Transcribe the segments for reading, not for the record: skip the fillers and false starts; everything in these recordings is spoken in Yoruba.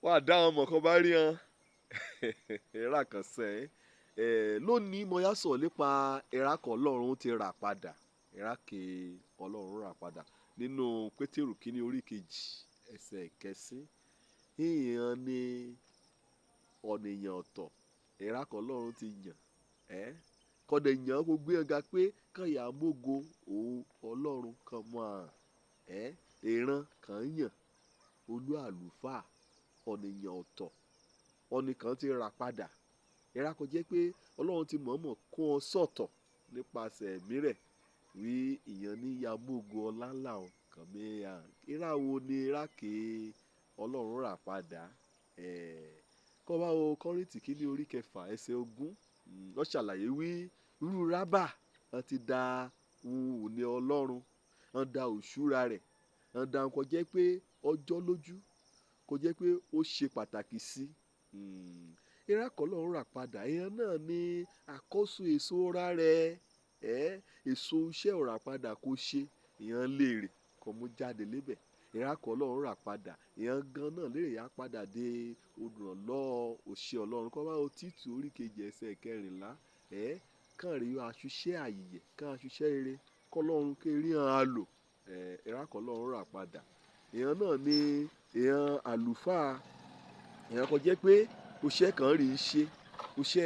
wà dá àwọn ọmọ kan bá rí hàn ẹ̀rá kan sẹ́ lónìí mo yá sọ̀rọ̀ nípa ẹ̀rá kan ọlọ́run ti rà padà ẹ̀rá ke ọlọ́run rà padà nínú pétérù kínní orí kejì ẹsẹ̀ kẹsìn ìyẹn ni ọ̀nìyàn ọ̀tọ̀ ẹ̀rá kan ọlọ́run ti yàn kọ́dẹ̀ yàn kó gbé ọ̀gá pé kànyà mógo òun ọlọ́run kan mọ́ ìran kan yàn olú àlùfáà ọ̀nìyàn ọ̀tọ̀ ọ̀nìkan ti rà padà ẹ̀rá kan jẹ́ pé ọlọ́run ti mọ̀ọ́mọ̀ kó ọ sọ̀tọ̀ nípasẹ̀ ẹ̀mí rẹ̀ wí ìyẹn ní yamógo ọláńlá kan mẹ́ya ẹ̀rá wo ni ẹ̀rá ké ọlọ́run rà padà kọ́ bá wo Kọ́ríńtì kínní orí kẹfà ẹsẹ̀ 20 wọ́n ṣàlàyé wí irú rábà wọ́n ti da ohun òní ọlọ́run wọ́n da òṣùra rẹ̀ wọ́n da nǹkan jẹ́ pé ọjọ́ lójú kò jẹ́ pé ó ṣe pàtàkì sí ẹ̀rá kan ọlọ́run rà padà èèyàn náà ní àkóso èso ra rẹ̀ èso iṣẹ́ ọ̀rà padà kò ṣe èèyàn léèrè kò mú jáde lébẹ̀ ẹ̀rá kan ọlọ́run rà padà èèyàn gan náà léèrè yá padà dé olùrànlọ́ òṣè ọlọ́run kọ́ bá wo Títù orí kejì ẹsẹ̀ 14 kàn rí aṣuṣẹ́ àyè kàn aṣuṣẹ́ rere kọ́lọ́run kérí hàn á lò ẹ̀rá kan ọlọ́run rà padà èèyàn náà ní èèyàn àlùfáà èèyàn kan jẹ́ pé òṣè kan rí i ṣe òṣè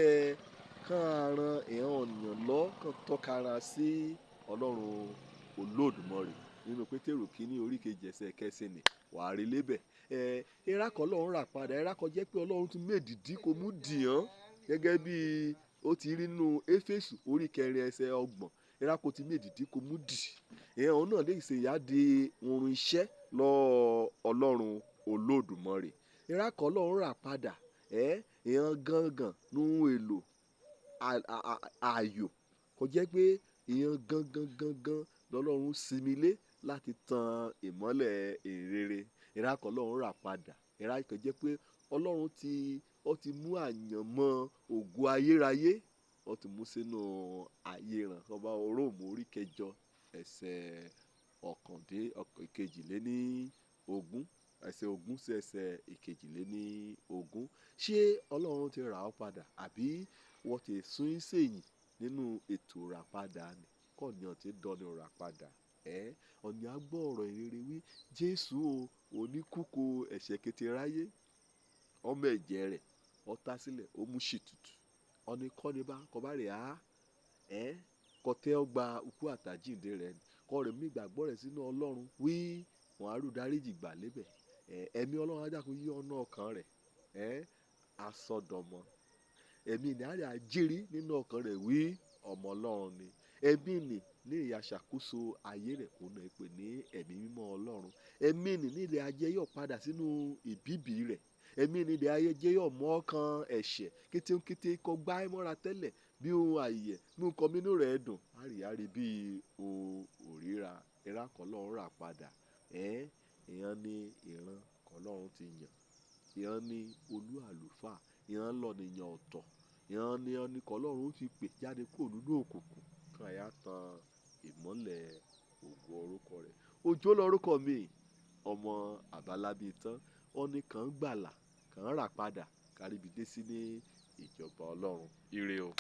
kàn ran èèyàn ọ̀nìyàn lọ́ kàn tọ́ka ara sí ọlọ́run Olódùmarè nínú Pétérù kínní orí kejì ẹsẹ̀ 9 ni wàá rí lébẹ̀ ẹ̀rá kan ọlọ́run rà padà ẹ̀rá kan jẹ́ pé ọlọ́run tún médìdí kò mú dìyàn gẹ́gẹ́ bí ó ti rí nínú Éfésù orí 4 ẹsẹ̀ 30 ẹ̀rá kan ti médìdí kò mú dì èèyàn náà lè ṣe ìyáde orin iṣẹ́ lọ ọlọ́run Olódùmarè ẹ̀rá kan ọlọ́run rà padà èèyàn gangan nú èlò ààyò kò jẹ́ pé èèyàn gangan lọ́lọ́run sinmi lé láti tan ìmọ́lẹ̀ ìrere ẹ̀rá kan ọlọ́run rà padà ẹ̀rá kan jẹ́ pé ọlọ́run ó ti mú àyànmọ́ ògo ayérayé ó ti mú sínú ayé ràn ọba Róòmù orí 8 ẹsẹ̀ 21 ẹsẹ̀ 20 sí ẹsẹ̀ 21 ṣé ọlọ́run ti rà ọ́ padà àbí wọ́n ti sún sẹ́yìn nínú ètò rà padà ni kọ́ni ọ̀tí dọ́ni rà padà ọ̀nì àgbọ̀ ọ̀rọ̀ ìrere wí Jésù oníkúkú ẹ̀ṣẹ̀ kéteráyé ọmọ ẹ̀jẹ̀ rẹ̀ ó ta sílẹ̀ ó mú ṣètùtù ọ̀nì kọ́ni bá kọ́ bá rẹ̀ á kọ́tẹ́ ọgbà ukú àtàjíǹde rẹ̀ kọ́ rẹ̀ mí ìgbàgbọ́ rẹ̀ sínú ọlọ́run wí wọn àrùn dáríjì gbà lébẹ̀ ẹ̀mí ọlọ́run ajáko yí ọ̀nà ọkàn rẹ̀ asọdọmọ ẹ̀mí ní àrẹ àjírí nínú ọkàn rẹ̀ wí ọmọ ọlọ́run ni ẹ̀mí ní ìyàṣàkóso ayé rẹ̀ kò náà pè ní ẹ̀mí mímọ́ ọlọ́run ẹ̀mí ní ilẹ̀ ajé yóò padà sínú ìbíbí rẹ̀ ẹ̀mí ní ilẹ̀ ajé yóò mọ́ ọkàn ẹ̀ṣẹ̀ kétékété kọ́ gbá mọ́ra tẹ́lẹ̀ bí ohun àyè ní nǹkan mínú rẹ̀ dùn àríyárí bí òríra ẹ̀rá kan ọlọ́run rà padà èèyàn ní ìran kan ọlọ́run ti yàn èèyàn ní olú àlùfáà èèyàn lọ́nìyàn ọ̀tọ̀ èèyàn ní ọ̀nìkan ọlọ́run ti pè jáde kúrò nínú òkùnkùn kan àyà tan ìmọ́lẹ̀ ògo orúkọ rẹ̀ òjò lórúkọ mi ọmọ àbálábí tán ọ̀nì kan gbàlà kan rà padà káríbi dé sí ní ìjọba ọlọ́run ire o.